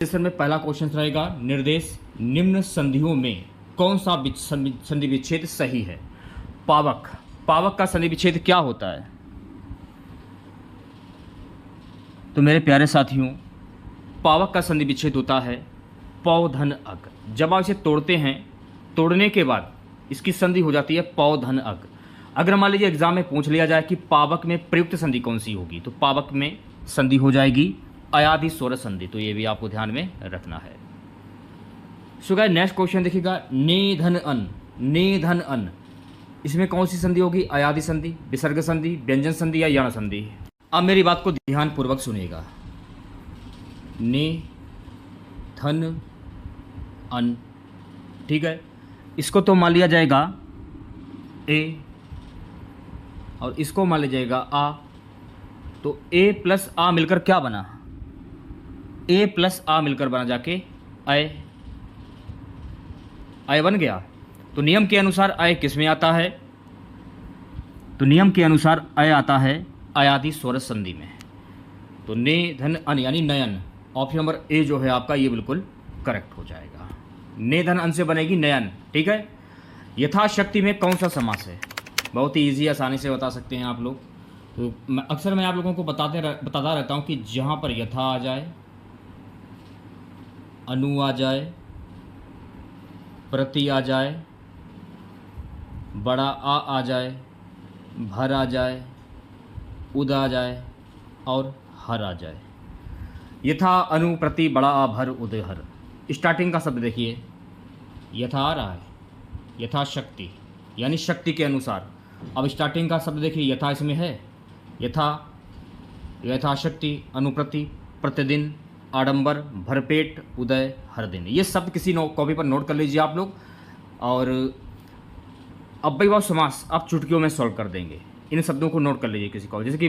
Session में पहला question रहेगा, निर्देश निम्न संधियों में कौन सा संधि विच्छेद सही है। पावक, पावक का संधि विच्छेद क्या होता है? तो मेरे प्यारे साथियों, पावक का संधि विच्छेद होता है पौ धन अग। जब आप इसे तोड़ते हैं, तोड़ने के बाद इसकी संधि हो जाती है पौ धन अग। अगर मान लीजिए एग्जाम में पूछ लिया जाए कि पावक में प्रयुक्त संधि कौन सी होगी, तो पावक में संधि हो जाएगी अयादि स्वर संधि। तो ये भी आपको ध्यान में रखना है। सो गाइस, नेक्स्ट क्वेश्चन देखिएगा, ने धन अन, ने धन अन, इसमें कौन सी संधि होगी? अयादि संधि, विसर्ग संधि, व्यंजन संधि या यण संधि? अब मेरी बात को ध्यान पूर्वक सुनिएगा। ने धन अन, ठीक है, इसको तो मान लिया जाएगा ए और इसको मान लिया जाएगा आ। तो ए प्लस आ मिलकर क्या बना? ए प्लस आ मिलकर बना जाके अय, अय बन गया। तो नियम के अनुसार अय किस में आता है? तो नियम के अनुसार अय आता है अयादि स्वर संधि में। तो ने धन अन यानी नयन, ऑप्शन नंबर ए जो है आपका ये बिल्कुल करेक्ट हो जाएगा। ने धन अन से बनेगी नयन, ठीक है। यथाशक्ति में कौन सा समास है? बहुत ही ईजी, आसानी से बता सकते हैं आप लोग। तो अक्सर मैं आप लोगों को बताता रहता हूँ कि जहाँ पर यथा आ जाए, अनु आ जाए, प्रति आ जाए, बड़ा आ जाए, भर आ जाए, उद आ जाए और हर आ जाए। यथा, अनु, प्रति, बड़ा आ, भर, उद, हर। स्टार्टिंग का शब्द देखिए, यथा आ रहा है, यथाशक्ति यानी शक्ति के अनुसार। अब स्टार्टिंग का शब्द देखिए, यथा इसमें है, यथा, यथाशक्ति, अनुप्रति, प्रतिदिन, आडंबर, भरपेट, उदय, हर दिन। ये शब्द किसी कॉपी पर नोट कर लीजिए आप लोग। और अव्ययभाव समास आप चुटकियों में सॉल्व कर देंगे। इन शब्दों को नोट कर लीजिए किसी कॉपी। जैसे कि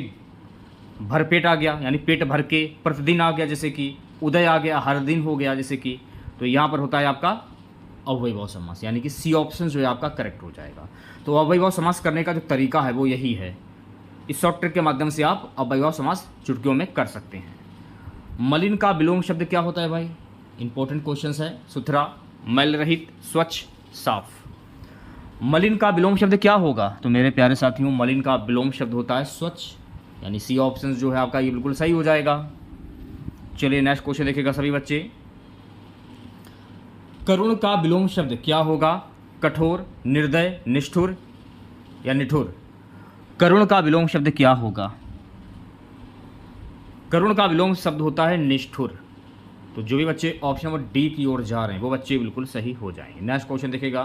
भरपेट आ गया यानी पेट भर के, प्रतिदिन आ गया जैसे कि, उदय आ गया, हर दिन हो गया जैसे कि। तो यहाँ पर होता है आपका अव्ययभाव समास, यानी कि सी ऑप्शन जो है आपका करेक्ट हो जाएगा। तो अव्ययभाव समास करने का जो तरीका है वो यही है। इस शॉर्ट ट्रिक के माध्यम से आप अव्ययभाव समास चुटकियों में कर सकते हैं। मलिन का विलोम शब्द क्या होता है भाई? इंपॉर्टेंट क्वेश्चन है। सुथरा, मैल रहित, स्वच्छ, साफ। मलिन का विलोम शब्द क्या होगा? तो मेरे प्यारे साथियों, मलिन का विलोम शब्द होता है स्वच्छ, यानी सी ऑप्शन जो है आपका ये बिल्कुल सही हो जाएगा। चलिए नेक्स्ट क्वेश्चन देखिएगा सभी बच्चे। करुण का विलोम शब्द क्या होगा? कठोर, निर्दय, निष्ठुर या निठुर? करुण का विलोम शब्द क्या होगा? करुण का विलोम शब्द होता है निष्ठुर। तो जो भी बच्चे ऑप्शन नंबर डी की ओर जा रहे हैं वो बच्चे बिल्कुल सही हो जाएंगे। नेक्स्ट क्वेश्चन देखिएगा,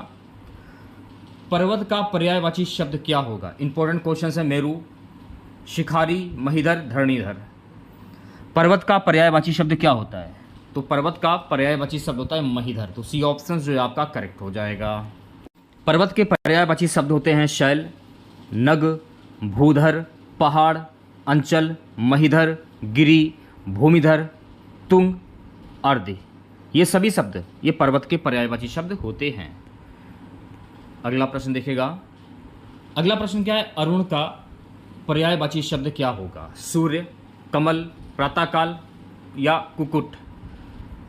पर्वत का पर्यायवाची शब्द क्या होगा? इंपॉर्टेंट क्वेश्चन है। मेरु, शिखारी, महीधर, धरणीधर। पर्वत का पर्यायवाची शब्द क्या होता है? तो पर्वत का पर्यायवाची शब्द होता है महीधर। तो सी ऑप्शन जो है आपका करेक्ट हो जाएगा। पर्वत के पर्यायवाची शब्द होते हैं शैल, नग, भूधर, पहाड़, अंचल, महीधर, गिरि, भूमिधर, तुंग, अर्धि। ये सभी शब्द ये पर्वत के पर्यायवाची शब्द होते हैं। अगला प्रश्न देखिएगा। अगला प्रश्न क्या है? अरुण का पर्यायवाची शब्द क्या होगा? सूर्य, कमल, प्रातःकाल या कुकुट?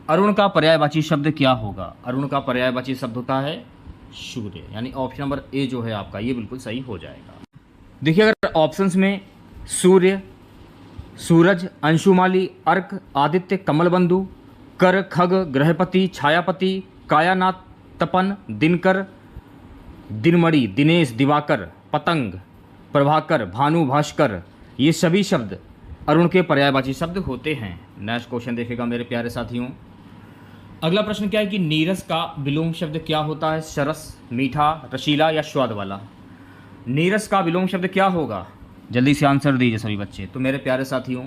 अरुण का पर्यायवाची शब्द क्या होगा? अरुण का पर्यायवाची शब्द होता है सूर्य, यानी ऑप्शन नंबर ए जो है आपका ये बिल्कुल सही हो जाएगा। देखिए, अगर ऑप्शंस में सूर्य, सूरज, अंशुमाली, अर्क, आदित्य, कमलबंधु, कर, खग, ग्रहपति, छायापति, कायानाथ, तपन, दिनकर, दिनमणि, दिनेश, दिवाकर, पतंग, प्रभाकर, भानु, भास्कर, ये सभी शब्द अरुण के पर्यायवाची शब्द होते हैं। नेक्स्ट क्वेश्चन देखेगा मेरे प्यारे साथियों। अगला प्रश्न क्या है कि नीरस का विलोम शब्द क्या होता है? सरस, मीठा, रसीला या स्वाद वाला? नीरस का विलोम शब्द क्या होगा? जल्दी से आंसर दीजिए सभी बच्चे। तो मेरे प्यारे साथियों,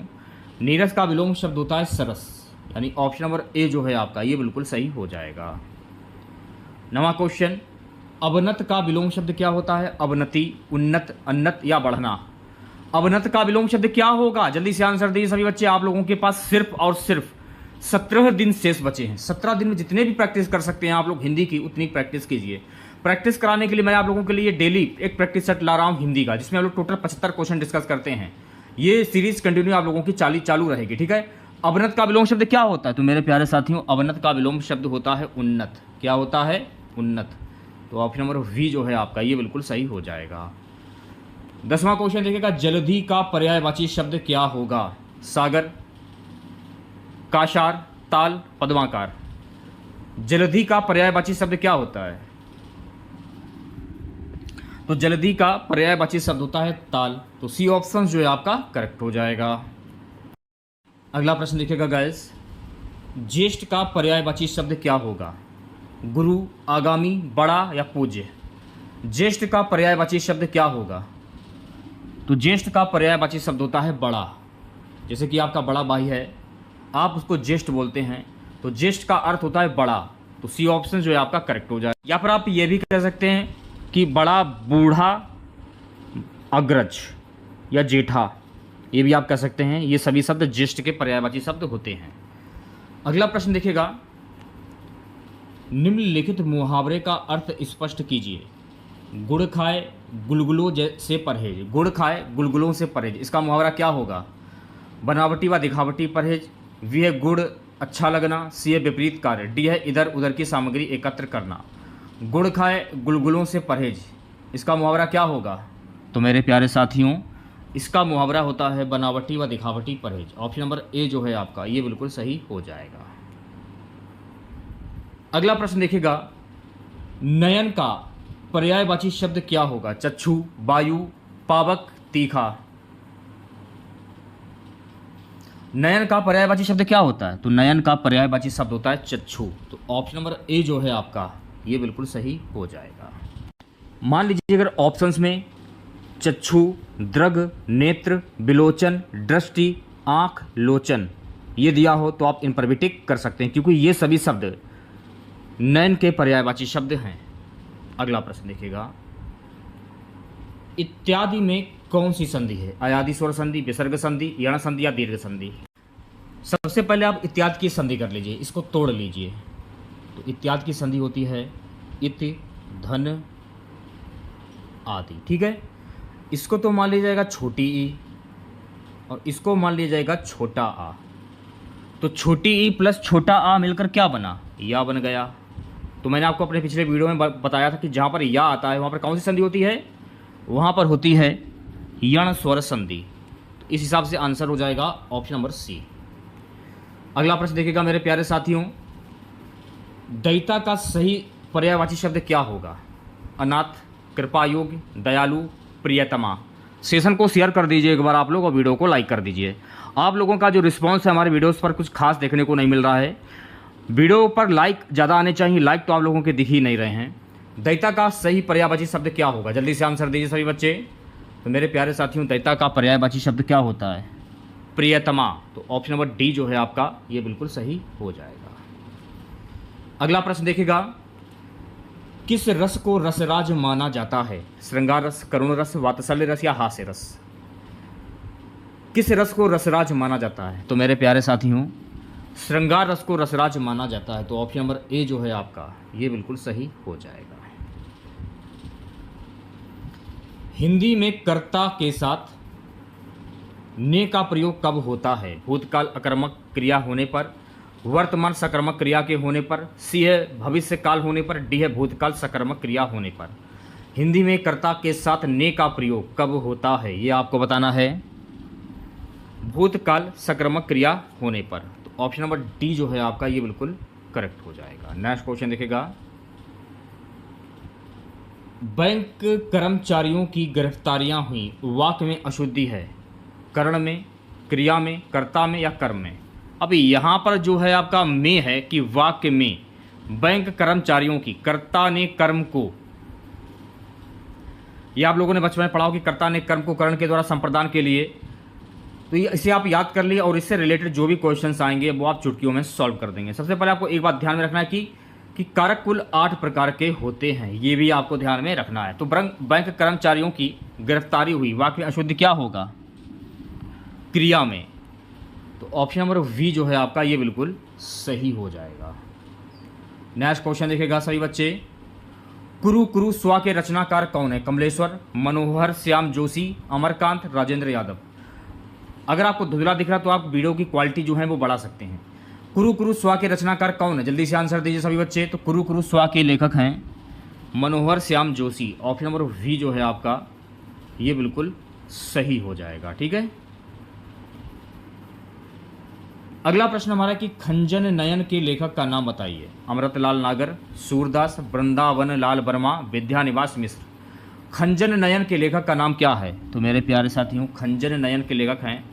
नीरस का विलोम शब्द होता है सरस, यानी ऑप्शन नंबर ए जो है आपका ये बिल्कुल सही हो जाएगा। नवा क्वेश्चन, अवनत का विलोम शब्द क्या होता है? अवनति, उन्नत, अन्नत या बढ़ना? अवनत का विलोम शब्द क्या होगा? जल्दी से आंसर दीजिए सभी बच्चे। आप लोगों के पास सिर्फ और सिर्फ 17 दिन शेष बचे हैं। 17 दिन में जितने भी प्रैक्टिस कर सकते हैं आप लोग हिंदी की, उतनी प्रैक्टिस कीजिए। प्रैक्टिस कराने के लिए मैं आप लोगों के लिए डेली एक प्रैक्टिस सेट ला रहा हूँ हिंदी का, जिसमें हम लोग टोटल 75 क्वेश्चन डिस्कस करते हैं। ये सीरीज कंटिन्यू आप लोगों की चालू रहेगी, ठीक है। अवनत का विलोम शब्द क्या होता है? तो मेरे प्यारे साथियों, अवनत का विलोम शब्द होता है उन्नत। क्या होता है? उन्नत। तो ऑप्शन नंबर वी जो है आपका ये बिल्कुल सही हो जाएगा। 10वां क्वेश्चन देखिएगा, जलधि का पर्यायवाची शब्द क्या होगा? सागर, काशार, ताल, पद्माकार। जलधि का पर्यायवाची शब्द क्या होता है? तो जलधि का पर्यायवाची शब्द होता है ताल। तो सी ऑप्शन जो है आपका करेक्ट हो जाएगा। अगला प्रश्न देखिएगा गाइस, ज्येष्ठ का पर्यायवाची शब्द क्या होगा? गुरु, आगामी, बड़ा या पूज्य। ज्येष्ठ का पर्यायवाची शब्द क्या होगा? तो ज्येष्ठ का पर्यायवाची शब्द होता है बड़ा। जैसे कि आपका बड़ा भाई है, आप उसको ज्येष्ठ बोलते हैं, तो ज्येष्ठ का अर्थ होता है बड़ा। तो सी ऑप्शन जो है आपका करेक्ट हो जाए। या फिर आप ये भी कह सकते हैं कि बड़ा, बूढ़ा, अग्रज या जेठा, ये भी आप कह सकते हैं। ये सभी शब्द ज्येष्ठ के पर्यायवाची शब्द होते हैं। अगला प्रश्न देखिएगा, निम्नलिखित मुहावरे का अर्थ स्पष्ट कीजिए। गुड़ खाए गुलगुलों से परहेज। गुड़ खाए गुलगुलों से परहेज, इसका मुहावरा क्या होगा? बनावटी व दिखावटी परहेज। वी है गुड़ अच्छा लगना। सी है विपरीत कार्य। डी है इधर उधर की सामग्री एकत्र करना। गुड़ खाए गुलगुलों से परहेज, इसका मुहावरा क्या होगा? तो मेरे प्यारे साथियों, इसका मुहावरा होता है बनावटी व दिखावटी परहेज। ऑप्शन नंबर ए जो है आपका ये बिल्कुल सही हो जाएगा। अगला प्रश्न देखिएगा, नयन का पर्यायवाची शब्द क्या होगा? चक्षु, वायु, पावक, तीखा। नयन का पर्यायवाची शब्द क्या होता है? तो नयन का पर्यायवाची शब्द होता है चक्षु। तो ऑप्शन नंबर ए जो है आपका ये बिल्कुल सही हो जाएगा। मान लीजिए अगर ऑप्शंस में चक्षु, दृग, नेत्र, विलोचन, दृष्टि, आंख, लोचन ये दिया हो तो आप इन पर भी टिक कर सकते हैं, क्योंकि ये सभी शब्द नयन के पर्यायवाची शब्द हैं। अगला प्रश्न देखिएगा, इत्यादि में कौन सी संधि है? अयादि स्वर संधि, विसर्ग संधि, यण संधि या दीर्घ संधि। सबसे पहले आप इत्यादि की संधि कर लीजिए, इसको तोड़ लीजिए। तो इत्यादि की संधि होती है इति, धन, आदि। ठीक है, इसको तो मान लिया जाएगा छोटी ई और इसको मान लिया जाएगा छोटा आ। तो छोटी ई प्लस छोटा आ मिलकर क्या बना? या बन गया। तो मैंने आपको अपने पिछले वीडियो में बताया था कि जहाँ पर या आता है वहाँ पर कौन सी संधि होती है? वहाँ पर होती है यण स्वर संधि। तो इस हिसाब से आंसर हो जाएगा ऑप्शन नंबर सी। अगला प्रश्न देखिएगा मेरे प्यारे साथियों, दयिता का सही पर्यायवाची शब्द क्या होगा? अनाथ, कृपायोग्य, दयालु, प्रियतमा। सेशन को शेयर कर दीजिए एक बार आप लोग और वीडियो को लाइक कर दीजिए। आप लोगों का जो रिस्पांस है हमारे वीडियोस पर कुछ खास देखने को नहीं मिल रहा है। वीडियो पर लाइक ज़्यादा आने चाहिए, लाइक तो आप लोगों के दिख ही नहीं रहे हैं। दयिता का सही पर्यायवाची शब्द क्या होगा? जल्दी से आंसर दीजिए सभी बच्चे। तो मेरे प्यारे साथियों, दयिता का पर्यायवाची शब्द क्या होता है? प्रियतमा। तो ऑप्शन नंबर डी जो है आपका ये बिल्कुल सही हो जाएगा। अगला प्रश्न देखिएगा, किस रस को रसराज माना जाता है? श्रृंगार रस, करुण रस, वात्सल्य रस या हास्य रस। किस रस को रसराज माना जाता है? तो मेरे प्यारे साथियों, श्रृंगार रस को रसराज माना जाता है। तो ऑप्शन नंबर ए जो है आपका ये बिल्कुल सही हो जाएगा। हिंदी में कर्ता के साथ ने का प्रयोग कब होता है? भूतकाल अकर्मक क्रिया होने पर, वर्तमान सकर्मक क्रिया के होने पर, सी है भविष्य काल होने पर, डी है भूतकाल सकर्मक क्रिया होने पर। हिंदी में कर्ता के साथ ने का प्रयोग कब होता है ये आपको बताना है। भूतकाल सकर्मक क्रिया होने पर। तो ऑप्शन नंबर डी जो है आपका ये बिल्कुल करेक्ट हो जाएगा। नेक्स्ट क्वेश्चन देखेगा, बैंक कर्मचारियों की गिरफ्तारियां हुई, वाक्य में अशुद्धि है? कर्ण में, क्रिया में, कर्ता में या कर्म में? अभी यहाँ पर जो है आपका में है कि वाक्य में बैंक कर्मचारियों की, कर्ता ने कर्म को, यह आप लोगों ने बचपन में पढ़ा हो कि कर्ता ने कर्म को कर्ण के द्वारा संप्रदान के लिए। तो इसे आप याद कर लिए और इससे रिलेटेड जो भी क्वेश्चंस आएंगे वो आप चुटकियों में सॉल्व कर देंगे। सबसे पहले आपको एक बात ध्यान में रखना है कि कारक कुल 8 प्रकार के होते हैं, ये भी आपको ध्यान में रखना है। तो बैंक कर्मचारियों की गिरफ्तारी हुई, वाक्य में अशुद्धि क्या होगा? क्रिया में। तो ऑप्शन नंबर वी जो है आपका ये बिल्कुल सही हो जाएगा। नेक्स्ट क्वेश्चन देखेगा सभी बच्चे, कुरु कुरु स्वा के रचनाकार कौन है? कमलेश्वर, मनोहर श्याम जोशी, अमरकांत, राजेंद्र यादव। अगर आपको धुंधला दिख रहा है तो आप वीडियो की क्वालिटी जो है वो बढ़ा सकते हैं। कुरु कुरु स्वा के रचनाकार कौन है? जल्दी से आंसर दीजिए सभी बच्चे। तो कुरु कुरु स्वा के लेखक हैं Manohar Shyam Joshi. Option number B जो है आपका ये बिल्कुल सही हो जाएगा। ठीक है, अगला प्रश्न हमारा कि खंजन नयन के लेखक का नाम बताइए। अमृतलाल नागर, सूरदास, वृंदावन लाल वर्मा, विद्यानिवास मिश्र। खंजन नयन के लेखक का नाम क्या है? तो मेरे प्यारे साथियों, खंजन नयन के लेखक हैं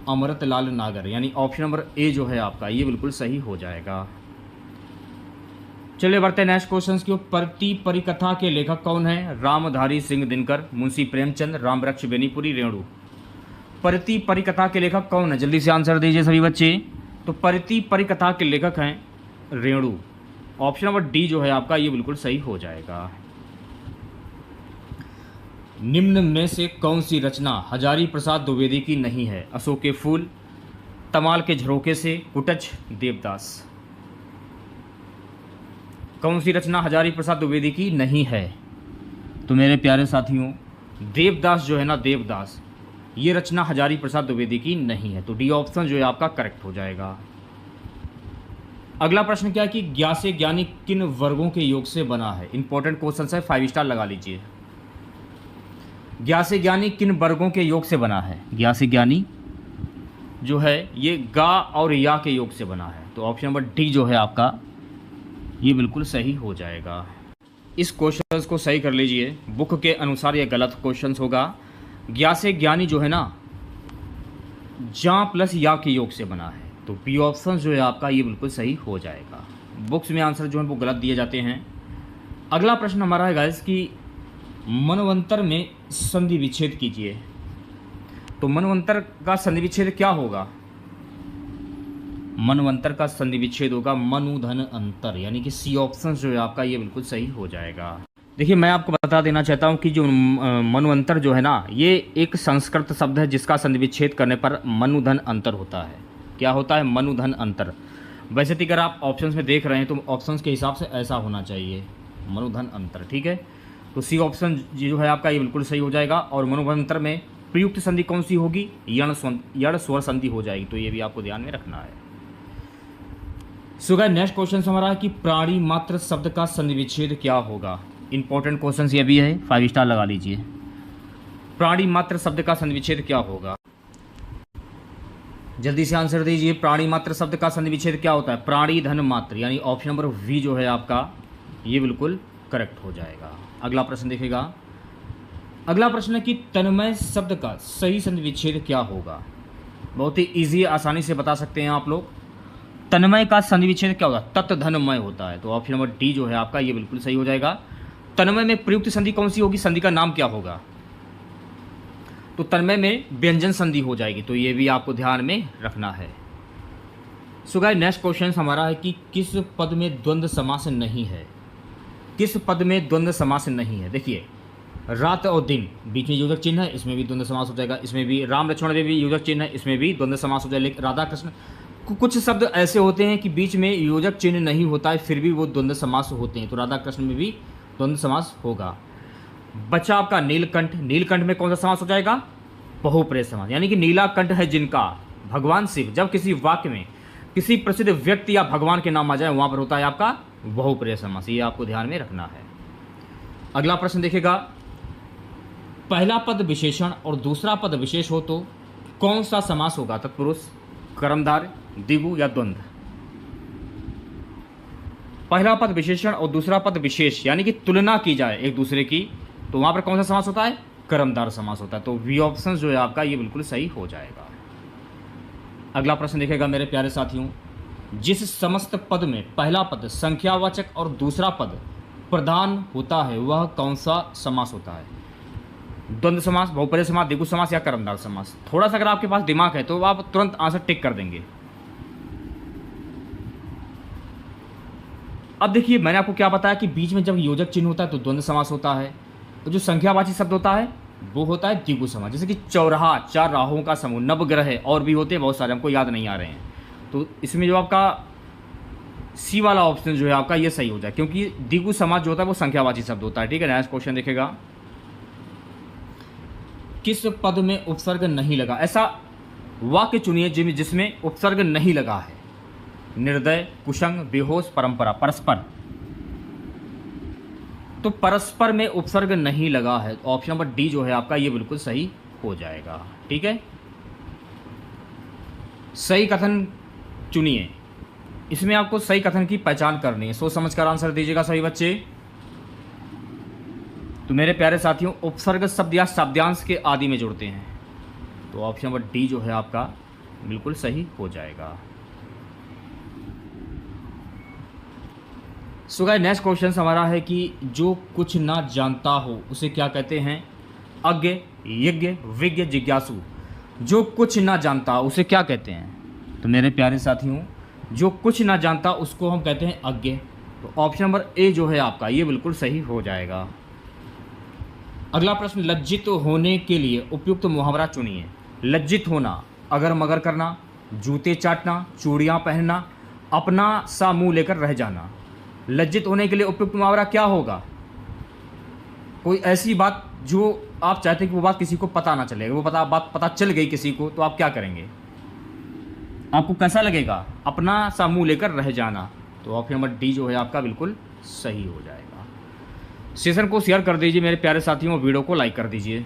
अमृतलाल नागर, यानी ऑप्शन नंबर ए जो है आपका ये बिल्कुल सही हो जाएगा। चलिए बढ़ते हैं नेक्स्ट क्वेश्चन की ओर। परती परिकथा के लेखक कौन है? रामधारी सिंह दिनकर, मुंशी प्रेमचंद, रामवृक्ष बेनीपुरी, रेणु। परती परिकथा के लेखक कौन है? जल्दी से आंसर दीजिए सभी बच्चे। तो परती परिकथा के लेखक हैं रेणु। ऑप्शन नंबर डी जो है आपका ये बिल्कुल सही हो जाएगा। निम्न में से कौन सी रचना हजारी प्रसाद द्विवेदी की नहीं है? अशोक के फूल, तमाल के झरोके से, कुटच, देवदास। कौन सी रचना हजारी प्रसाद द्विवेदी की नहीं है? तो मेरे प्यारे साथियों, देवदास जो है ना, देवदास, ये रचना हजारी प्रसाद द्विवेदी की नहीं है। तो डी ऑप्शन जो है आपका करेक्ट हो जाएगा। अगला प्रश्न क्या है कि ज्ञा से ज्ञानी किन वर्गों के योग से बना है? इंपॉर्टेंट क्वेश्चन है, 5 स्टार लगा लीजिए। ज्ञा से ज्ञानी किन वर्गों के योग से बना है? ज्ञा से ज्ञानी जो है ये गा और या के योग से बना है। तो ऑप्शन नंबर डी जो है आपका ये बिल्कुल सही हो जाएगा। इस क्वेश्चन को सही कर लीजिए, बुक के अनुसार ये गलत क्वेश्चन होगा। ज्ञा से ज्ञानी जो है ना, जा प्लस या के योग से बना है। तो बी ऑप्शन जो है आपका ये बिल्कुल सही हो जाएगा। बुक्स में आंसर जो है वो गलत दिए जाते हैं। अगला प्रश्न हमारा है गाइस कि मनवंतर में संधि विच्छेद कीजिए। तो मनवंतर का संधि विच्छेद क्या होगा? मनवंतर का संधि विच्छेद होगा मनु धन अंतर, यानी कि सी ऑप्शन जो है आपका ये बिल्कुल सही हो जाएगा। देखिए, मैं आपको बता देना चाहता हूं कि जो मनवंतर जो है ना, ये एक संस्कृत शब्द है जिसका संधि विच्छेद करने पर मनुधन अंतर होता है। क्या होता है? मनुधन अंतर। वैसे तो अगर आप ऑप्शंस में देख रहे हैं तो ऑप्शंस के हिसाब से ऐसा होना चाहिए, मनुधन अंतर। ठीक है, तो सी ऑप्शन जो है आपका ये बिल्कुल सही हो जाएगा। और मनुधन अंतर में प्रयुक्त संधि कौन सी होगी? यण स्वर संधि हो जाएगी। तो ये भी आपको ध्यान में रखना है। सो गाइस, नेक्स्ट क्वेश्चन हमारा है कि प्राणी मात्र शब्द का संधि विच्छेद क्या होगा? इंपॉर्टेंट क्वेश्चन ये भी है, 5 स्टार लगा लीजिए। प्राणी मात्र शब्द का संधि विच्छेद क्या होगा? जल्दी से आंसर दीजिए। प्राणी मात्र शब्द का संधि विच्छेद क्या होता है? प्राणी धन मात्र, यानी ऑप्शन नंबर वी जो है आपका ये बिल्कुल करेक्ट हो जाएगा। अगला प्रश्न देखेगा। अगला प्रश्न है कि तन्मय शब्द का सही संधि विच्छेद क्या होगा? बहुत ही ईजी, आसानी से बता सकते हैं आप लोग। तन्मय का संधि विच्छेद क्या होगा? तत् धनमय होता है। तो ऑप्शन नंबर डी जो है आपका ये बिल्कुल सही हो जाएगा। तन्मय में प्रयुक्त संधि कौन सी होगी? संधि का नाम क्या होगा? तो तन्मय में व्यंजन संधि हो जाएगी। तो ये भी आपको ध्यान में रखना है। सो गाइस, नेक्स्ट क्वेश्चन हमारा है कि किस पद में द्वंद्व समास नहीं है? किस पद में द्वंद्व समास नहीं है? देखिए, रात और दिन बीच में योजक चिन्ह है, इसमें भी द्वंद्व समास हो जाएगा। इसमें भी राम लक्ष्मण में भी योजक चिन्ह है, इसमें भी द्वंद्व समास हो जाएगा। लेकिन राधा कृष्ण, कुछ शब्द ऐसे होते हैं कि बीच में योजक चिन्ह नहीं होता है, फिर भी वो द्वंद्व समास होते हैं। तो राधा कृष्ण में भी द्वंद्व समास होगा। बचा आपका नीलकंठ। नीलकंठ में कौन सा समास हो जाएगा? बहुप्रेय समास, यानी कि नीला कंठ है जिनका, भगवान शिव। जब किसी वाक्य में किसी प्रसिद्ध व्यक्ति या भगवान के नाम आ जाए वहां पर होता है आपका बहुप्रेय समास। ये आपको ध्यान में रखना है। अगला प्रश्न देखेगा। पहला पद विशेषण और दूसरा पद विशेष हो तो कौन सा समास होगा? तत्पुरुष, कर्मधार, द्विगु या द्वंद्व? पहला पद विशेषण और दूसरा पद विशेष, यानी कि तुलना की जाए एक दूसरे की, तो वहां पर कौन सा समास होता है? कर्मधार समास होता है। तो वी ऑप्शन जो है आपका ये बिल्कुल सही हो जाएगा। अगला प्रश्न देखेगा मेरे प्यारे साथियों। जिस समस्त पद में पहला पद संख्यावाचक और दूसरा पद प्रधान होता है वह कौन सा समास होता है? द्वंद्व समास, बहुपद समास, द्विगु समास या कर्मधार समास? थोड़ा सा अगर आपके पास दिमाग है तो आप तुरंत आंसर टिक कर देंगे। अब देखिए, मैंने आपको क्या बताया कि बीच में जब योजक चिन्ह होता है तो द्वंद्व समास होता है, तो जो संख्यावाची शब्द होता है वो होता है द्विगु समास। जैसे कि चौराहा, 4 राहों का समूह, नवग्रह और भी होते हैं बहुत सारे, हमको याद नहीं आ रहे हैं। तो इसमें जो आपका सी वाला ऑप्शन जो है आपका ये सही हो जाए, क्योंकि द्विगु समास जो होता है वो संख्यावाची शब्द होता है। ठीक है, नेक्स्ट क्वेश्चन देखेगा। किस पद में उपसर्ग नहीं लगा? ऐसा वाक्य चुनिए जिसमें उपसर्ग नहीं लगा है। निर्दय, कुसंग, बेहोश, परंपरा, परस्पर। तो परस्पर में उपसर्ग नहीं लगा है, ऑप्शन नंबर डी जो है आपका ये बिल्कुल सही हो जाएगा। ठीक है, सही कथन चुनिए, इसमें आपको सही कथन की पहचान करनी है, सोच समझकर आंसर दीजिएगा सभी बच्चे। तो मेरे प्यारे साथियों, उपसर्ग शब्द या शब्दांश के आदि में जुड़ते हैं, तो ऑप्शन नंबर डी जो है आपका बिल्कुल सही हो जाएगा। सो गाइस, नेक्स्ट क्वेश्चन हमारा है कि जो कुछ ना जानता हो उसे क्या कहते हैं? अज्ञ, यज्ञ, विज्ञ, जिज्ञासु। जो कुछ ना जानता उसे क्या कहते हैं? तो मेरे प्यारे साथियों, जो कुछ ना जानता उसको हम कहते हैं अज्ञ। तो ऑप्शन नंबर ए जो है आपका ये बिल्कुल सही हो जाएगा। अगला प्रश्न, लज्जित होने के लिए उपयुक्त मुहावरा चुनिए। लज्जित होना, अगर मगर करना, जूते चाटना, चूड़ियाँ पहनना, अपना सा मुंह लेकर रह जाना। लज्जित होने के लिए उपयुक्त मुहावरा क्या होगा? कोई ऐसी बात जो आप चाहते हैं कि वो बात किसी को पता ना चलेगा, वो बात पता चल गई किसी को, तो आप क्या करेंगे? आपको कैसा लगेगा? अपना सा मुंह लेकर रह जाना। तो ऑप्शन नंबर डी जो है आपका बिल्कुल सही हो जाएगा। सेशन को शेयर कर दीजिए मेरे प्यारे साथियों, वीडियो को लाइक कर दीजिए।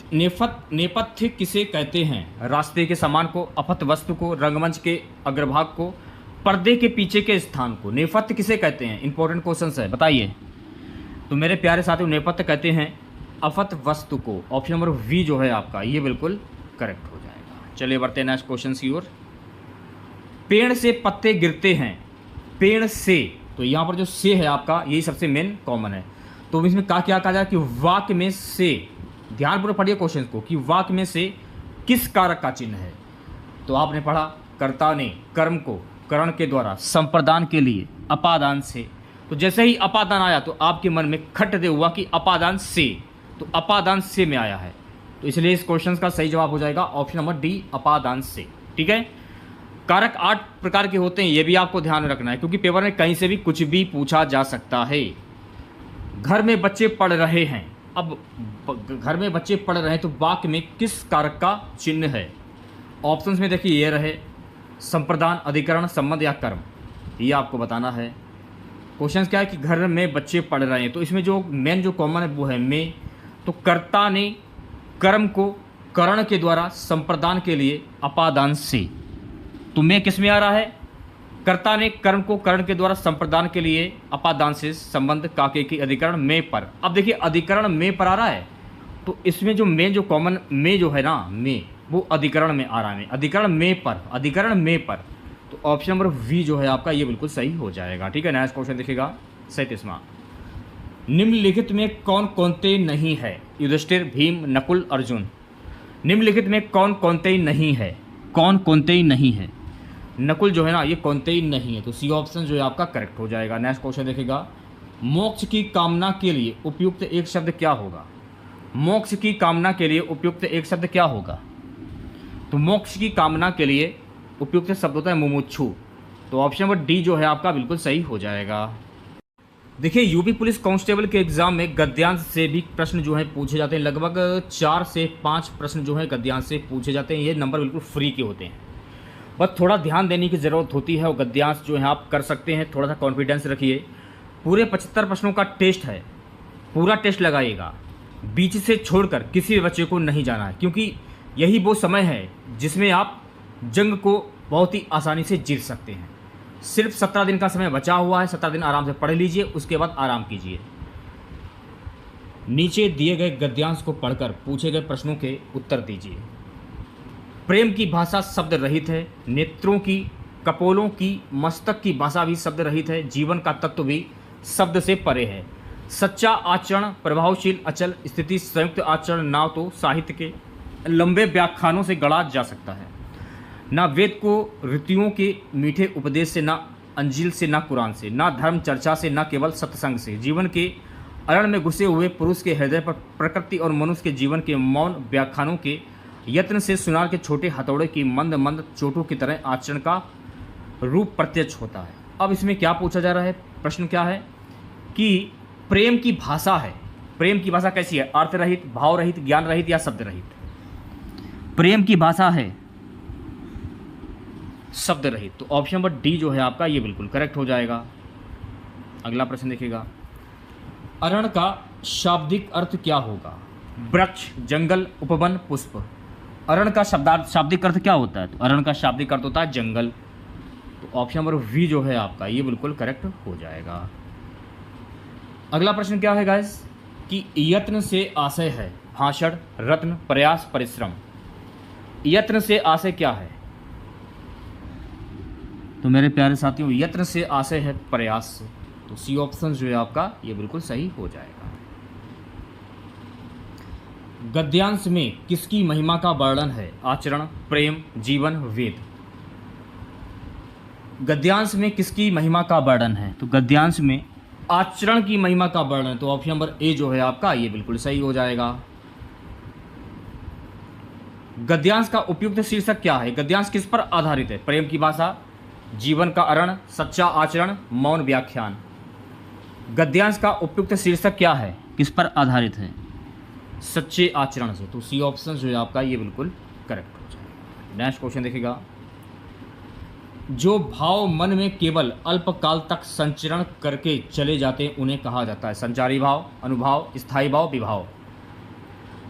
नेपथ्य किसे कहते हैं? रास्ते के सामान को, अफत वस्तु को, रंगमंच के अग्रभाग को, पर्दे के पीछे के स्थान को। नेपथ्य किसे कहते हैं? इंपॉर्टेंट क्वेश्चन है, बताइए। तो मेरे प्यारे साथियों, नेपथ्य कहते हैं अफत वस्तु को। ऑप्शन नंबर वी जो है आपका ये बिल्कुल करेक्ट हो जाएगा। चलिए बढ़ते हैं नेक्स्ट क्वेश्चन की ओर। पेड़ से पत्ते गिरते हैं, पेड़ से, तो यहाँ पर जो से है आपका यही सबसे मेन कॉमन है। तो इसमें क्या कहा जाए कि वाक्य में से, ध्यानपूर्वक पढ़िए क्वेश्चन को, कि वाक्य में से किस कारक का चिन्ह है? तो आपने पढ़ा, कर्ता ने कर्म को करण के द्वारा संप्रदान के लिए अपादान से। तो जैसे ही अपादान आया तो आपके मन में खट दे हुआ कि अपादान से, तो अपादान से में आया है, तो इसलिए इस क्वेश्चन का सही जवाब हो जाएगा ऑप्शन नंबर डी, अपादान से। ठीक है, कारक 8 प्रकार के होते हैं, ये भी आपको ध्यान रखना है, क्योंकि पेपर में कहीं से भी कुछ भी पूछा जा सकता है। घर में बच्चे पढ़ रहे हैं, अब घर में बच्चे पढ़ रहे हैं तो वाक्य में किस कारक का चिन्ह है? ऑप्शंस में देखिए ये रहे, संप्रदान, अधिकरण, संबंध या कर्म, ये आपको बताना है। क्वेश्चन क्या है कि घर में बच्चे पढ़ रहे हैं, तो इसमें जो मेन जो कॉमन है वो है में। तो कर्ता ने कर्म को करण के द्वारा संप्रदान के लिए अपादान से, तो में किस में आ रहा है? कर्ता ने कर्म को करण के द्वारा संप्रदान के लिए अपादान से, संबंध काके की, अधिकरण में पर। अब देखिए अधिकरण में पर आ रहा है, तो इसमें जो में जो कॉमन में जो है ना, में वो अधिकरण में आ रहा है, अधिकरण में पर, अधिकरण में पर। तो ऑप्शन नंबर वी जो है आपका ये बिल्कुल सही हो जाएगा। ठीक है, नेक्स्ट क्वेश्चन देखिएगा 37वां। निम्नलिखित में कौन कौनते नहीं है? युधिष्ठिर, भीम, नकुल, अर्जुन। निम्नलिखित में कौन कौनते नहीं है? कौन कौनते नहीं है? नकुल जो है ना ये कौनते ही नहीं है, तो सी ऑप्शन जो है आपका करेक्ट हो जाएगा। नेक्स्ट क्वेश्चन देखिएगा, मोक्ष की कामना के लिए उपयुक्त एक शब्द क्या होगा? मोक्ष की कामना के लिए उपयुक्त एक शब्द क्या होगा? तो मोक्ष की कामना के लिए उपयुक्त शब्द होता है मुमुक्षु। तो ऑप्शन नंबर डी जो है आपका बिल्कुल सही हो जाएगा। देखिए, यूपी पुलिस कांस्टेबल के एग्जाम में गद्यांश से भी प्रश्न जो है पूछे जाते हैं। लगभग 4 से 5 प्रश्न जो है गद्यांश से पूछे जाते हैं। ये नंबर बिल्कुल फ्री के होते हैं, बस थोड़ा ध्यान देने की ज़रूरत होती है और गद्यांश जो है आप कर सकते हैं। थोड़ा सा कॉन्फिडेंस रखिए। पूरे 75 प्रश्नों का टेस्ट है, पूरा टेस्ट लगाइएगा, बीच से छोड़कर किसी भी बच्चे को नहीं जाना है, क्योंकि यही वो समय है जिसमें आप जंग को बहुत ही आसानी से जीत सकते हैं। सिर्फ 17 दिन का समय बचा हुआ है, 17 दिन आराम से पढ़ लीजिए, उसके बाद आराम कीजिए। नीचे दिए गए गद्यांश को पढ़कर पूछे गए प्रश्नों के उत्तर दीजिए। प्रेम की भाषा शब्द रहित है, नेत्रों की, कपोलों की, मस्तक की भाषा भी शब्द रहित है, जीवन का तत्व भी शब्द से परे है। सच्चा आचरण, प्रभावशील अचल स्थिति, संयुक्त आचरण ना तो साहित्य के लंबे व्याख्यानों से गढ़ा जा सकता है, ना वेद को ऋतुओं के मीठे उपदेश से, ना अंजील से, ना कुरान से, ना धर्म चर्चा से, ना केवल सत्संग से। जीवन के अरण में घुसे हुए पुरुष के हृदय पर प्रकृति और मनुष्य के जीवन के मौन व्याख्यानों के यत्न से सुनार के छोटे हथौड़े की मंद मंद चोटों की तरह आचरण का रूप प्रत्यक्ष होता है। अब इसमें क्या पूछा जा रहा है? प्रश्न क्या है कि प्रेम की भाषा है, प्रेम की भाषा कैसी है? अर्थ रहित, भाव रहित, ज्ञान रहित या शब्द रहित? प्रेम की भाषा है शब्द रहित। तो ऑप्शन नंबर डी जो है आपका ये बिल्कुल करेक्ट हो जाएगा। अगला प्रश्न देखिएगा, अरण का शाब्दिक अर्थ क्या होगा? वृक्ष, जंगल, उपवन, पुष्प। अरण का शाब्दिक अर्थ क्या होता है? तो अरण का शाब्दिक अर्थ होता है जंगल। तो ऑप्शन नंबर वी जो है आपका ये बिल्कुल करेक्ट हो जाएगा। अगला प्रश्न क्या है गाइस कि यत्न से आशय है भाषण, रत्न, प्रयास, परिश्रम। यत्न से आशय क्या है? तो मेरे प्यारे साथियों यत्न से आशय है प्रयास। तो सी ऑप्शन जो है आपका ये बिल्कुल सही हो जाएगा। गद्यांश में किसकी महिमा का वर्णन है? आचरण, प्रेम, जीवन, वेद। गद्यांश में किसकी महिमा का वर्णन है? तो गद्यांश में आचरण की महिमा का वर्णन। तो ऑप्शन नंबर ए जो है आपका ये बिल्कुल सही हो जाएगा। गद्यांश का उपयुक्त शीर्षक क्या है? गद्यांश किस पर आधारित है? प्रेम की भाषा, जीवन का अरण, सच्चा आचरण, मौन व्याख्यान। गद्यांश का उपयुक्त शीर्षक क्या है? किस पर आधारित है? सच्चे आचरण से। तो सी ऑप्शन जो है आपका ये बिल्कुल करेक्ट हो जाएगा। नेक्स्ट क्वेश्चन देखिएगा, जो भाव मन में केवल अल्पकाल तक संचरण करके चले जाते हैं उन्हें कहा जाता है? संचारी भाव, अनुभाव, स्थायी भाव, विभाव।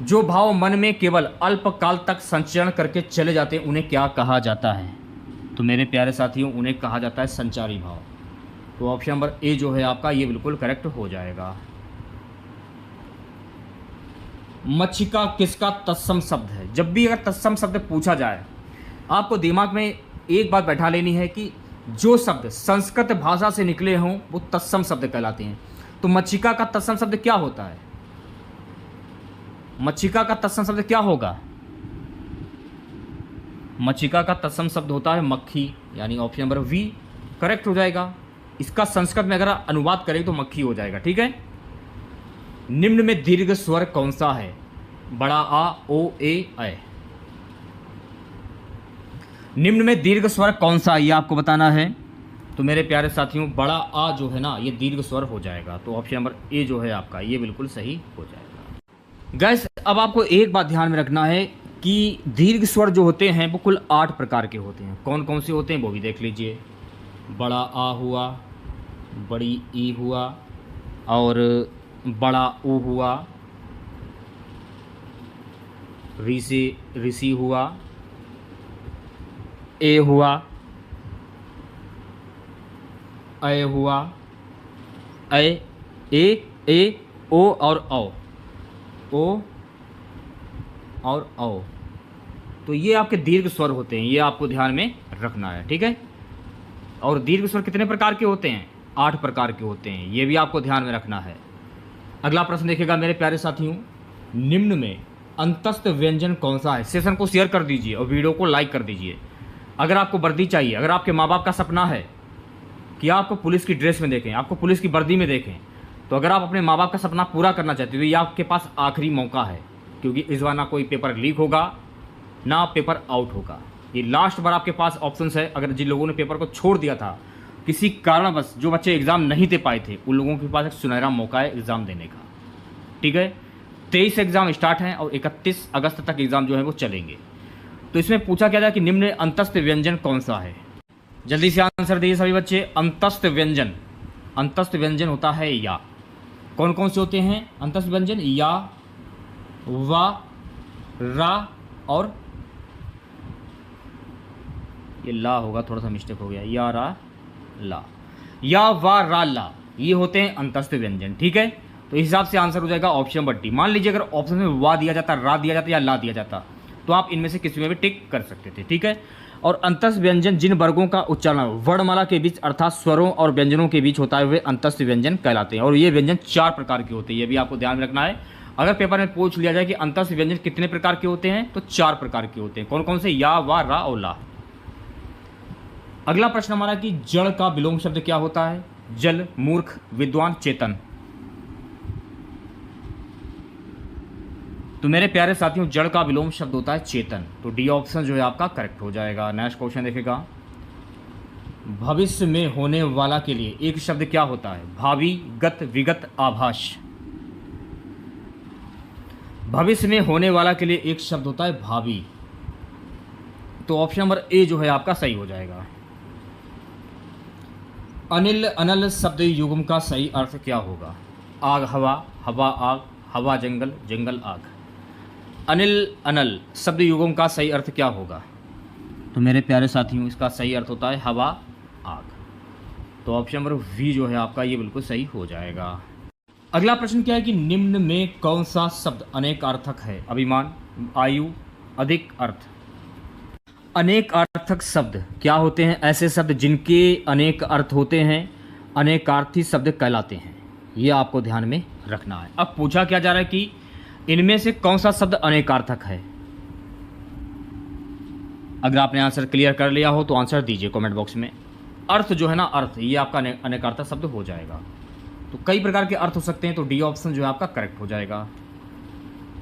जो भाव मन में केवल अल्पकाल तक संचरण करके चले जाते हैं उन्हें क्या कहा जाता है? तो मेरे प्यारे साथियों उन्हें कहा जाता है संचारी भाव। तो ऑप्शन नंबर ए जो है आपका ये बिल्कुल करेक्ट हो जाएगा। मच्छिका किसका तत्सम शब्द है? जब भी अगर तत्सम शब्द पूछा जाए आपको दिमाग में एक बात बैठा लेनी है कि जो शब्द संस्कृत भाषा से निकले हों वो तत्सम शब्द कहलाते हैं। तो मच्छिका का तत्सम शब्द क्या होता है? मच्छिका का तत्सम शब्द क्या होगा? मच्छिका का तत्सम शब्द होता है मक्खी, यानी ऑप्शन नंबर वी करेक्ट हो जाएगा। इसका संस्कृत में अगर अनुवाद करें तो मक्खी हो जाएगा। ठीक है। निम्न में दीर्घ स्वर कौन सा है? बड़ा आ, ओ, ए, ऐ। निम्न में दीर्घ स्वर कौन सा है ये आपको बताना है। तो मेरे प्यारे साथियों बड़ा आ जो है ना ये दीर्घ स्वर हो जाएगा। तो ऑप्शन नंबर ए जो है आपका ये बिल्कुल सही हो जाएगा। गैस अब आपको एक बात ध्यान में रखना है कि दीर्घ स्वर जो होते हैं वो कुल 8 प्रकार के होते हैं। कौन कौन से होते हैं वो भी देख लीजिए। बड़ा आ हुआ, बड़ी ई हुआ, और बड़ा ओ हुआ, ऋषि हुआ, ए हुआ, ए हुआ, ए, ओ और औ, ओ और औ। तो ये आपके दीर्घ स्वर होते हैं, ये आपको ध्यान में रखना है। ठीक है। और दीर्घ स्वर कितने प्रकार के होते हैं? 8 प्रकार के होते हैं, ये भी आपको ध्यान में रखना है। अगला प्रश्न देखिएगा मेरे प्यारे साथियों, निम्न में अंतस्थ व्यंजन कौन सा है? सेशन को शेयर कर दीजिए और वीडियो को लाइक कर दीजिए। अगर आपको वर्दी चाहिए, अगर आपके माँ बाप का सपना है कि आपको पुलिस की ड्रेस में देखें, आपको पुलिस की वर्दी में देखें, तो अगर आप अपने माँ बाप का सपना पूरा करना चाहते हो तो ये आपके पास आखिरी मौका है, क्योंकि इस बार ना कोई पेपर लीक होगा ना पेपर आउट होगा। ये लास्ट बार आपके पास ऑप्शन है। अगर जिन लोगों ने पेपर को छोड़ दिया था किसी कारणवश, जो बच्चे एग्ज़ाम नहीं दे पाए थे, उन लोगों के पास एक सुनहरा मौका है एग्ज़ाम देने का। ठीक है। 23 एग्ज़ाम स्टार्ट हैं और 31 अगस्त तक एग्ज़ाम जो है वो चलेंगे। तो इसमें पूछा क्या था कि निम्न अंतस्थ व्यंजन कौन सा है? जल्दी से आंसर दीजिए सभी बच्चे। अंतस्थ व्यंजन, अंतस्थ व्यंजन होता है या। कौन कौन से होते हैं अंतस्थ व्यंजन? या, वा, रा और ये ला होगा, थोड़ा सा मिस्टेक हो गया। या, रा, ला, या, वा, रा, ला, ये होते हैं अंतस्थ व्यंजन। ठीक है। तो इस हिसाब से आंसर हो जाएगा ऑप्शन नंबर डी। मान लीजिए अगर ऑप्शन में वा दिया जाता, रा दिया जाता या ला दिया जाता तो आप इनमें से किसी में भी टिक कर सकते थे। ठीक है। और अंतस्थ व्यंजन जिन वर्गों का उच्चारण वर्णमाला के बीच अर्थात स्वरों और व्यंजनों के बीच होता है वे अंतस्थ व्यंजन कहलाते हैं। और ये व्यंजन 4 प्रकार के होते हैं, ये भी आपको ध्यान में रखना है। अगर पेपर में पूछ लिया जाए कि अंतस्थ व्यंजन कितने प्रकार के होते हैं तो 4 प्रकार के होते हैं। कौन कौन से? या, वा, रा और ला। अगला प्रश्न हमारा कि जड़ का विलोम शब्द क्या होता है? जल, मूर्ख, विद्वान, चेतन। तो मेरे प्यारे साथियों जड़ का विलोम शब्द होता है चेतन। तो डी ऑप्शन जो है आपका करेक्ट हो जाएगा। नेक्स्ट क्वेश्चन देखेगा, भविष्य में होने वाला के लिए एक शब्द क्या होता है? भावी, गत, विगत, आभास। भविष्य में होने वाला के लिए एक शब्द होता है भावी। तो ऑप्शन नंबर ए जो है आपका सही हो जाएगा। अनिल अनल शब्द युग्म का सही अर्थ क्या होगा? आग हवा, हवा आग, हवा जंगल, जंगल आग। अनिल अनल शब्द युग्म का सही अर्थ क्या होगा? तो मेरे प्यारे साथियों, इसका सही अर्थ होता है हवा आग। तो ऑप्शन नंबर वी जो है आपका ये बिल्कुल सही हो जाएगा। अगला प्रश्न क्या है कि निम्न में कौन सा शब्द अनेक अर्थक है? अभिमान, आयु, अधिक अर्थ। अनेक अर्थक शब्द क्या होते हैं? ऐसे शब्द जिनके अनेक अर्थ होते हैं अनेकार्थी शब्द कहलाते हैं। ये आपको ध्यान में रखना है। अब पूछा क्या जा रहा है कि इनमें से कौन सा शब्द अनेकार्थक है? अगर आपने आंसर क्लियर कर लिया हो तो आंसर दीजिए कमेंट बॉक्स में। अर्थ जो है ना, अर्थ, ये आपका अनेकार्थक शब्द हो जाएगा। तो कई प्रकार के अर्थ हो सकते हैं, तो डी ऑप्शन जो है आपका करेक्ट हो जाएगा।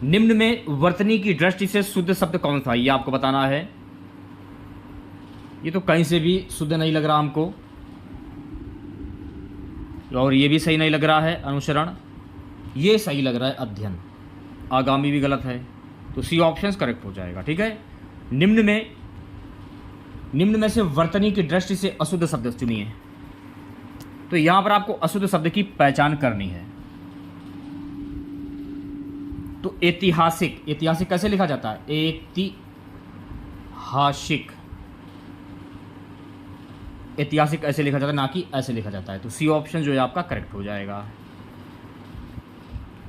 निम्न में वर्तनी की दृष्टि से शुद्ध शब्द कौन सा? ये आपको बताना है। ये तो कहीं से भी शुद्ध नहीं लग रहा हमको, और ये भी सही नहीं लग रहा है अनुसरण, ये सही लग रहा है अध्ययन, आगामी भी गलत है। तो सी ऑप्शन करेक्ट हो जाएगा। ठीक है, निम्न में से वर्तनी की दृष्टि से अशुद्ध शब्द चुनिए। तो यहां पर आपको अशुद्ध शब्द की पहचान करनी है। तो ऐतिहासिक, ऐतिहासिक कैसे लिखा जाता है? ऐतिहासिक, ऐतिहासिक ऐसे लिखा जाता है, ना कि ऐसे लिखा जाता है। तो सी ऑप्शन जो है आपका करेक्ट हो जाएगा।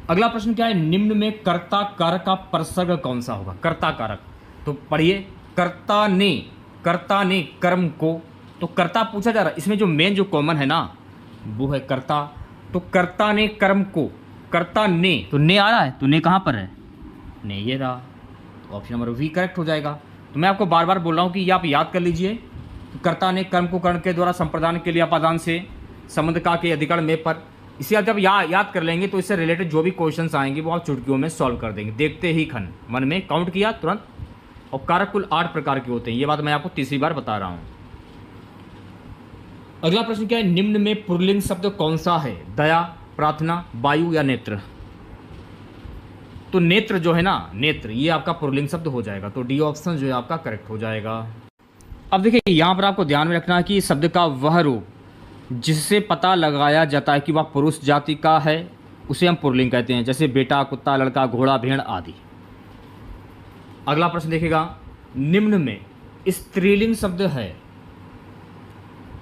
अगला प्रश्न क्या है? निम्न में कर्ता कारक का परसर्ग कौन सा होगा? कर्ता कारक, तो पढ़िए, कर्ता ने कर्म को, तो कर्ता पूछा जा रहा है, इसमें जो मेन जो कॉमन है ना वो है कर्ता। तो कर्ता ने कर्म को, कर्ता ने, तो ने आ रहा है, तो ने कहाँ पर है? ने ये रहा। तो ऑप्शन नंबर वी करेक्ट हो जाएगा। तो मैं आपको बार बार बोल रहा हूँ कि ये आप याद कर लीजिए। तो कर्ता ने कर्म को कर्ण के द्वारा संप्रदान के लिए अपादान से संबंध का के अधिकरण में पर, इसे आप जब याद कर लेंगे तो इससे रिलेटेड जो भी क्वेश्चंस आएंगे वो आप चुटकियों में सॉल्व कर देंगे। देखते ही खन, मन में काउंट किया तुरंत। और कारक कुल 8 प्रकार के होते हैं, ये बात मैं आपको तीसरी बार बता रहा हूँ। अगला प्रश्न क्या है? निम्न में पुल्लिंग शब्द कौन सा है? दया, प्रार्थना, वायु या नेत्र। तो नेत्र जो है ना, नेत्र, ये आपका पुल्लिंग शब्द हो जाएगा। तो डी ऑप्शन जो है आपका करेक्ट हो जाएगा। अब देखिए, यहाँ पर आपको ध्यान में रखना है कि शब्द का वह रूप जिससे पता लगाया जाता है कि वह पुरुष जाति का है उसे हम पुल्लिंग कहते हैं, जैसे बेटा, कुत्ता, लड़का, घोड़ा, भेड़ आदि। अगला प्रश्न देखिएगा, निम्न में स्त्रीलिंग शब्द है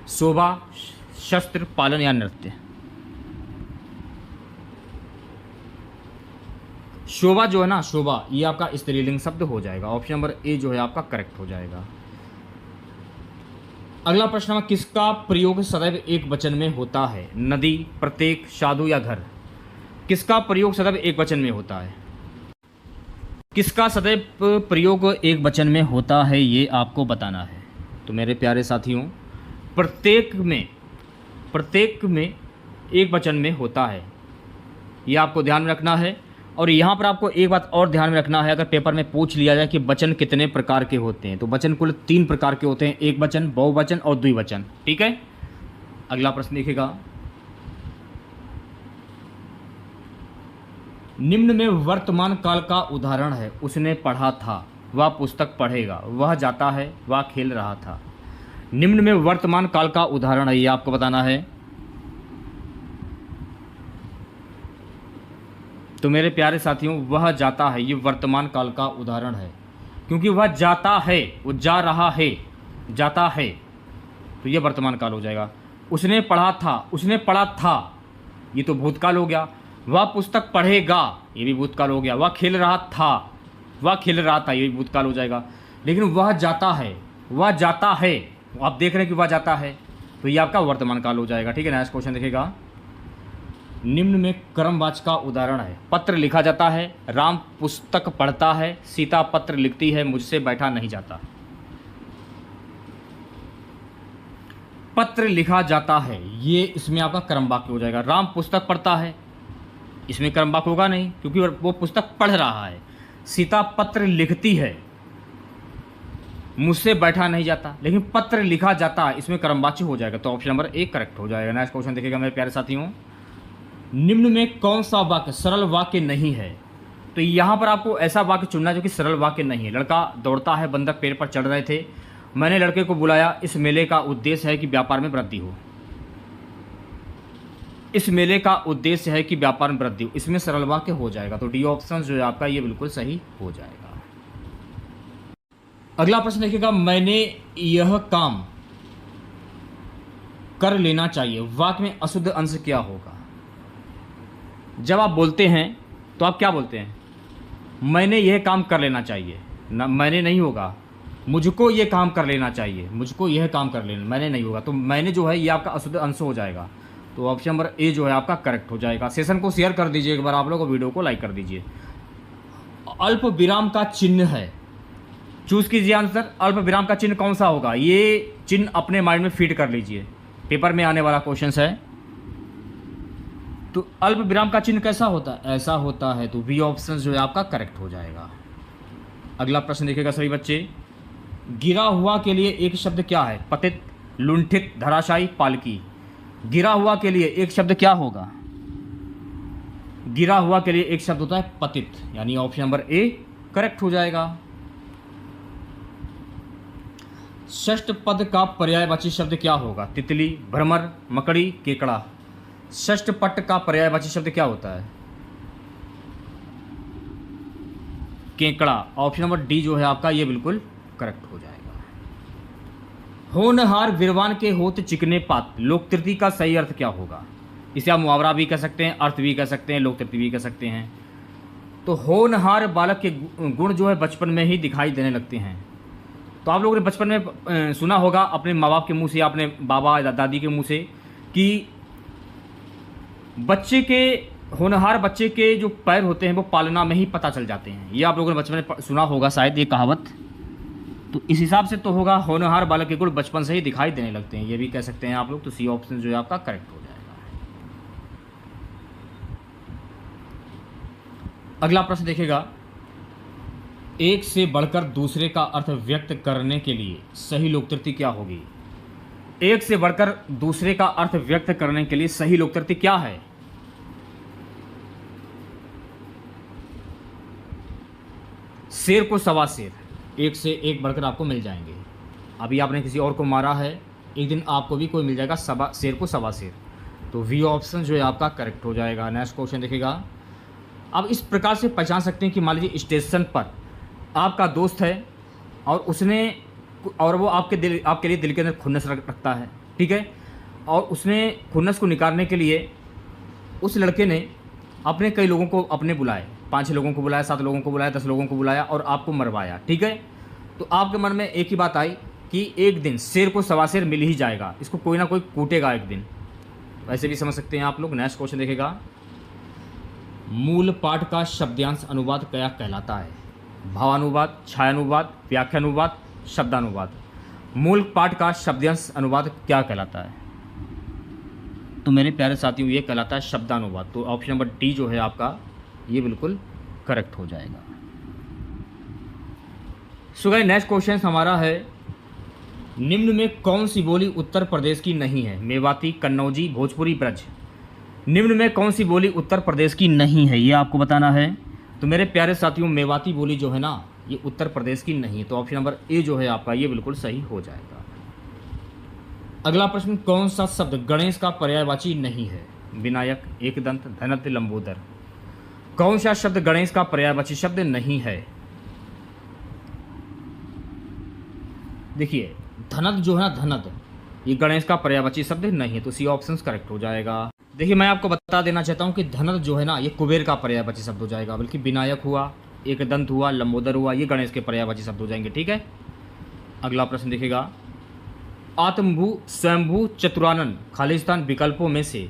शोभा, शस्त्र, पालन या नृत्य। शोभा जो है ना, शोभा, ये आपका स्त्रीलिंग शब्द हो जाएगा। ऑप्शन नंबर ए जो है आपका करेक्ट हो जाएगा। अगला प्रश्न है, किसका प्रयोग सदैव एक वचन में होता है? नदी, प्रत्येक, साधु या घर। किसका प्रयोग सदैव एक वचन में होता है? किसका सदैव प्रयोग एक वचन में होता है, ये आपको बताना है। तो मेरे प्यारे साथियों, प्रत्येक में एक वचन में होता है, ये आपको ध्यान में रखना है। और यहाँ पर आपको एक बात और ध्यान में रखना है, अगर पेपर में पूछ लिया जाए कि वचन कितने प्रकार के होते हैं, तो वचन कुल 3 प्रकार के होते हैं, एक वचन, बहुवचन और द्विवचन। ठीक है, अगला प्रश्न देखिएगा, निम्न में वर्तमान काल का उदाहरण है। उसने पढ़ा था, वह पुस्तक पढ़ेगा, वह जाता है, वह खेल रहा था। निम्न में वर्तमान काल का उदाहरण है, ये आपको बताना है। तो मेरे प्यारे साथियों, वह जाता है, ये वर्तमान काल का उदाहरण है, क्योंकि वह जाता है, वो जा रहा है, जाता है, तो ये वर्तमान काल हो जाएगा। उसने पढ़ा था, उसने पढ़ा था, ये तो भूतकाल हो गया। वह पुस्तक पढ़ेगा, ये भी भूतकाल हो गया। वह खेल रहा था, वह खेल रहा था, ये भी भूतकाल हो जाएगा। लेकिन वह जाता है, वह जाता है, आप देख रहे हैं कि वह जाता है, तो ये आपका वर्तमान काल हो जाएगा। ठीक है, नेक्स्ट क्वेश्चन देखिएगा, निम्न में क्रमवाचक का उदाहरण है। पत्र लिखा जाता है, राम पुस्तक पढ़ता है, सीता पत्र लिखती है, मुझसे बैठा नहीं जाता। पत्र लिखा जाता है, ये इसमें आपका क्रम वाक्य हो जाएगा। राम पुस्तक पढ़ता है, इसमें क्रम वाक्य होगा नहीं, क्योंकि वो पुस्तक पढ़ रहा है। सीता पत्र लिखती है, मुझसे बैठा नहीं जाता, लेकिन पत्र लिखा जाता है, इसमें क्रम वाक्य हो जाएगा। तो ऑप्शन नंबर 1 करेक्ट हो जाएगा। नेक्स्ट क्वेश्चन देखिएगा मेरे प्यारे साथियों, निम्न में कौन सा वाक्य सरल वाक्य नहीं है? तो यहाँ पर आपको ऐसा वाक्य चुनना है जो कि सरल वाक्य नहीं है। लड़का दौड़ता है, बंदर पेड़ पर चढ़ रहे थे, मैंने लड़के को बुलाया, इस मेले का उद्देश्य है कि व्यापार में वृद्धि हो। इस मेले का उद्देश्य है कि व्यापार में वृद्धि हो, इसमें सरल वाक्य हो जाएगा। तो डी ऑप्शन जो है आपका ये बिल्कुल सही हो जाएगा। अगला प्रश्न देखिएगा, मैंने यह काम कर लेना चाहिए, वाक्य में अशुद्ध अंश क्या होगा? जब आप बोलते हैं तो आप क्या बोलते हैं? मैंने यह काम कर लेना चाहिए ना, मैंने नहीं होगा, मुझको यह काम कर लेना चाहिए, मुझको यह काम कर लेना, मैंने नहीं होगा। तो मैंने जो है ये आपका अशुद्ध अंश हो जाएगा। तो ऑप्शन नंबर ए जो है आपका करेक्ट हो जाएगा। सेशन को शेयर कर दीजिए एक बार आप लोग, वीडियो को लाइक कर दीजिए। अल्प विराम का चिन्ह है, चूज कीजिए आंसर। अल्प विराम का चिन्ह कौन सा होगा? ये चिन्ह अपने माइंड में फीड कर लीजिए, पेपर में आने वाला क्वेश्चन है। तो अल्प विराम का चिन्ह कैसा होता है? ऐसा होता है। तो बी ऑप्शन जो है आपका करेक्ट हो जाएगा। अगला प्रश्न देखिएगा सभी बच्चे, गिरा हुआ के लिए एक शब्द क्या है? पतित, लुंठित, धराशायी, पालकी। गिरा हुआ के लिए एक शब्द क्या होगा? गिरा हुआ के लिए एक शब्द होता है पतित, यानी ऑप्शन नंबर ए करेक्ट हो जाएगा। षष्ठ पद का पर्यायवाची शब्द क्या होगा? तितली, भ्रमर, मकड़ी, केकड़ा। षष्ठ पद का पर्यायवाची शब्द क्या होता है? केकड़ा। ऑप्शन नंबर डी जो है आपका ये बिल्कुल करेक्ट हो जाएगा। होनहार विरवान के होत चिकने पात, लोक तृतीय का सही अर्थ क्या होगा? इसे आप मुहावरा भी कह सकते हैं, अर्थ भी कह सकते हैं, लोक तृतीय भी कह सकते हैं। तो होनहार बालक के गुण जो है बचपन में ही दिखाई देने लगते हैं। तो आप लोगों ने बचपन में सुना होगा अपने माँ बाप के मुंह से या अपने बाबा या दादी के मुंह से कि बच्चे के, होनहार बच्चे के जो पैर होते हैं वो पालना में ही पता चल जाते हैं। ये आप लोगों ने बचपन में सुना होगा शायद ये कहावत। तो इस हिसाब से तो होगा होनहार बालक के गुण बचपन से ही दिखाई देने लगते हैं, ये भी कह सकते हैं आप लोग। तो सी ऑप्शन जो है आपका करेक्ट हो जाएगा। अगला प्रश्न देखेगा, एक से बढ़कर दूसरे का अर्थ व्यक्त करने के लिए सही लोक तृतीय क्या होगी? एक से बढ़कर दूसरे का अर्थ व्यक्त करने के लिए सही लोक तृतीय क्या है? शेर को सवा शेर, एक से एक बढ़कर आपको मिल जाएंगे। अभी आपने किसी और को मारा है, एक दिन आपको भी कोई मिल जाएगा सवा शेर को सवा शेर। तो वी ऑप्शन जो है आपका करेक्ट हो जाएगा। नेक्स्ट क्वेश्चन देखिएगा, आप इस प्रकार से पहचान सकते हैं कि मान लीजिए स्टेशन पर आपका दोस्त है और वो आपके लिए दिल के अंदर खुन्नस रखता है, ठीक है। और उसने खुन्नस को निकालने के लिए उस लड़के ने अपने कई लोगों को अपने बुलाए, 5-6 लोगों को बुलाया, 7 लोगों को बुलाया, 10 लोगों को बुलाया और आपको मरवाया, ठीक है। तो आपके मन में एक ही बात आई कि एक दिन शेर को सवा शेर मिल ही जाएगा, इसको कोई ना कोई कूटेगा एक दिन। वैसे भी समझ सकते हैं आप लोग। नेक्स्ट क्वेश्चन देखेगा, मूल पाठ का शब्दांश अनुवाद क्या कहलाता है? भावानुवाद, छायानुवाद, व्याख्यानुवाद, शब्दानुवाद। मूल पाठ का शब्दांश अनुवाद क्या कहलाता है? तो मेरे प्यारे साथियों ये कहलाता है शब्दानुवाद। तो ऑप्शन नंबर डी जो है आपका ये बिल्कुल करेक्ट हो जाएगा। सो गाइस नेक्स्ट क्वेश्चन हमारा है, निम्न में कौन सी बोली उत्तर प्रदेश की नहीं है? मेवाती, कन्नौजी, भोजपुरी, ब्रज। निम्न में कौन सी बोली उत्तर प्रदेश की नहीं है ये आपको बताना है। तो मेरे प्यारे साथियों मेवाती बोली जो है ना ये उत्तर प्रदेश की नहीं है। तो ऑप्शन नंबर ए जो है आपका ये बिल्कुल सही हो जाएगा। अगला प्रश्न, कौन सा शब्द गणेश का पर्यायवाची नहीं है? विनायक, एकदंत, धनत, लंबोदर। कौन सा शब्द गणेश का पर्यायवाची शब्द नहीं है? देखिए धनत जो है ना, धनत ये गणेश का पर्यायवाची शब्द नहीं है। तो सी ऑप्शन करेक्ट हो जाएगा। देखिए मैं आपको बता देना चाहता हूँ कि धनत जो है ना ये कुबेर का पर्यायवाची शब्द हो जाएगा, बल्कि विनायक हुआ, एकदंत हुआ, लंबोदर हुआ, ये गणेश के पर्यायवाची शब्द हो जाएंगे, ठीक है। अगला प्रश्न देखिएगा, आत्मभू, स्वयंभू, चतुरानन, खालिस्तान विकल्पों में से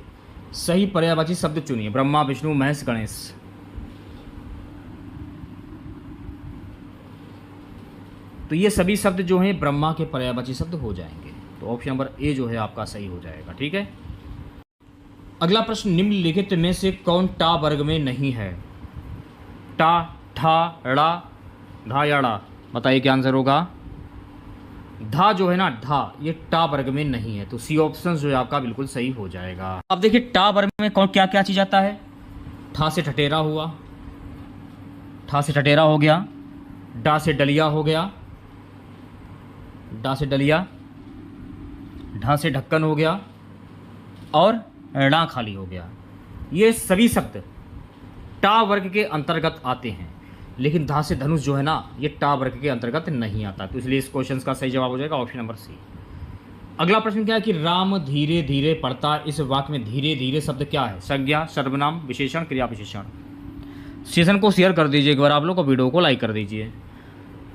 सही पर्यायवाची शब्द चुनिए। ब्रह्मा, विष्णु, महेश, गणेश। तो ये सभी शब्द जो हैं ब्रह्मा के पर्यायवाची शब्द हो जाएंगे। तो ऑप्शन नंबर ए जो है आपका सही हो जाएगा, ठीक है। अगला प्रश्न, निम्नलिखित में से कौन टा वर्ग में नहीं है? टा, ठा, ड़ा, ढा या ड़ा। बताइए क्या आंसर होगा? धा जो है ना, ढा ये टा वर्ग में नहीं है। तो सी ऑप्शन जो है आपका बिल्कुल सही हो जाएगा। अब देखिए टा वर्ग में कौन क्या क्या चीज आता है? ठा से ठठेरा हुआ, ठा से ठटेरा हो गया, डा से डलिया हो गया, डा से डलिया, ढा से ढक्कन हो गया और ड़ा खाली हो गया। ये सभी शब्द टा वर्ग के अंतर्गत आते हैं, लेकिन धा से धनुष जो है ना, ये टा वर्ग के अंतर्गत नहीं आता। तो इसलिए इस क्वेश्चन का सही जवाब हो जाएगा ऑप्शन नंबर सी। अगला प्रश्न क्या है कि राम धीरे धीरे पढ़ता, इस वाक्य में धीरे धीरे शब्द क्या है? संज्ञा, सर्वनाम, विशेषण, क्रिया विशेषण। सेशन को शेयर कर दीजिए एक बार आप लोग को, वीडियो को लाइक कर दीजिए।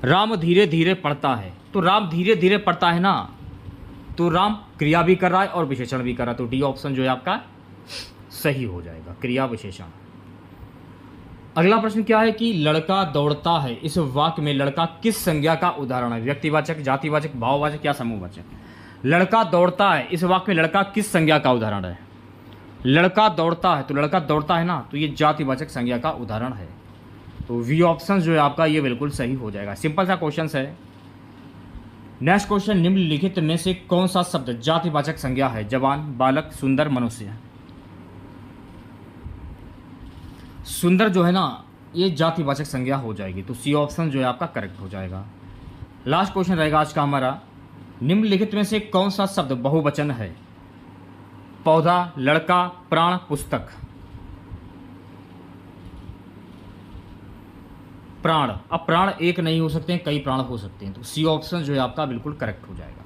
राम धीरे धीरे पढ़ता है, तो राम धीरे धीरे पढ़ता है ना, तो राम क्रिया भी कर रहा है और विशेषण भी कर रहा है, तो डी ऑप्शन जो है आपका सही हो जाएगा, क्रिया विशेषण। अगला प्रश्न क्या है कि लड़का दौड़ता है, इस वाक्य में लड़का किस संज्ञा का उदाहरण है? व्यक्तिवाचक, जातिवाचक, भाववाचक या समूहवाचक? लड़का दौड़ता है, इस वाक्य में लड़का किस संज्ञा का उदाहरण है? लड़का दौड़ता है, तो लड़का दौड़ता है ना, तो ये जातिवाचक संज्ञा का उदाहरण है, तो वी ऑप्शन जो है आपका ये बिल्कुल सही हो जाएगा। सिंपल सा क्वेश्चन है। नेक्स्ट क्वेश्चन, निम्नलिखित में से कौन सा शब्द जातिवाचक संज्ञा है? जवान, बालक, सुंदर, मनुष्य। सुंदर जो है ना, ये जातिवाचक संज्ञा हो जाएगी, तो सी ऑप्शन जो है आपका करेक्ट हो जाएगा। लास्ट क्वेश्चन रहेगा आज का हमारा, निम्नलिखित में से कौन सा शब्द बहुवचन है? पौधा, लड़का, प्राण, पुस्तक। प्राण, अब प्राण एक नहीं हो सकते हैं, कई प्राण हो सकते हैं, तो सी ऑप्शन जो है आपका बिल्कुल करेक्ट हो जाएगा।